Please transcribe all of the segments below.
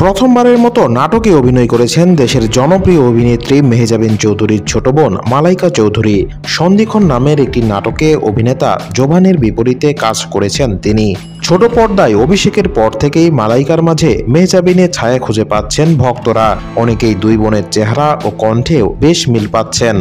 প্রথমবারের মতো নাটকে অভিনয় করেছেন দেশের জনপ্রিয় অভিনেত্রী মেহজাবিন চৌধুরীর ছোট বোন মালাইকা চৌধুরী। সন্ধিক্ষণ নামের একটি নাটকে অভিনেতা জোবানের বিপরীতে কাজ করেছেন তিনি। ছোট পর্দায় অভিষেকের পর থেকেই মালাইকার মাঝে মেহজাবিনের ছায়া খুঁজে পাচ্ছেন ভক্তরা। অনেকেই দুই বোনের চেহারা ও কণ্ঠেও বেশ মিল পাচ্ছেন।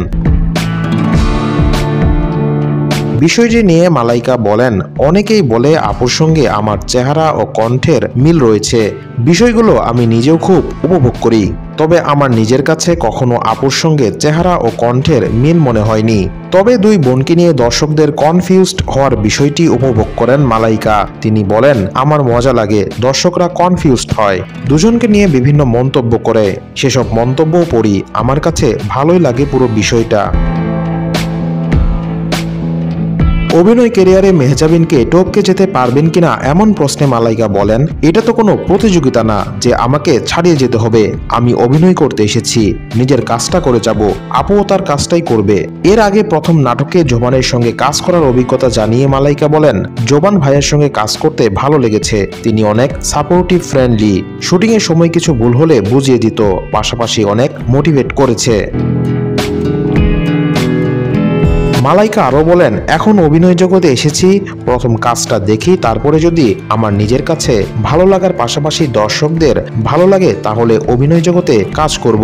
বিষয়টি নিয়ে মালাইকা বলেন, অনেকেই বলে আপুর সঙ্গে আমার চেহারা ও কণ্ঠের মিল রয়েছে। বিষয়গুলো আমি নিজেও খুব উপভোগ করি, তবে আমার নিজের কাছে কখনো আপুর সঙ্গে চেহারা ও কণ্ঠের মিল মনে হয়নি। তবে দুই বোনকে নিয়ে দর্শকদের কনফিউজড হওয়ার বিষয়টি উপভোগ করেন মালাইকা। তিনি বলেন, আমার মজা লাগে দর্শকরা কনফিউজড হয়, দুজনকে নিয়ে বিভিন্ন মন্তব্য করে, সেসব মন্তব্যও পড়ি, আমার কাছে ভালোই লাগে পুরো বিষয়টা। অভিনয় ক্যারিয়ারে মেহজাবিনকে টপকে যেতে পারবেন কিনা এমন প্রশ্নে মালাইকা বলেন, এটা তো কোনো প্রতিযোগিতা না যে আমাকে ছাড়িয়ে যেতে হবে। আমি অভিনয় করতে এসেছি, নিজের কাজটা করে যাব, আপুও তার কাজটাই করবে। এর আগে প্রথম নাটকে জোবানের সঙ্গে কাজ করার অভিজ্ঞতা জানিয়ে মালাইকা বলেন, জোবান ভাইয়ের সঙ্গে কাজ করতে ভালো লেগেছে। তিনি অনেক সাপোর্টিভ, ফ্রেন্ডলি, শুটিংয়ের সময় কিছু ভুল হলে বুঝিয়ে দিত, পাশাপাশি অনেক মোটিভেট করেছে। মালাইকা আরও বলেন, এখন অভিনয় জগতে এসেছি, প্রথম কাজটা দেখি, তারপরে যদি আমার নিজের কাছে ভালো লাগার পাশাপাশি দর্শকদের ভালো লাগে তাহলে অভিনয় জগতে কাজ করব।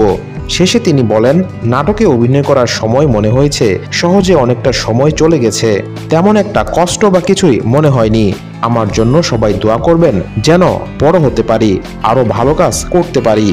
শেষে তিনি বলেন, নাটকে অভিনয় করার সময় মনে হয়েছে সহজে অনেকটা সময় চলে গেছে, তেমন একটা কষ্ট বা কিছুই মনে হয়নি। আমার জন্য সবাই দোয়া করবেন যেন বড় হতে পারি, আরও ভালো কাজ করতে পারি।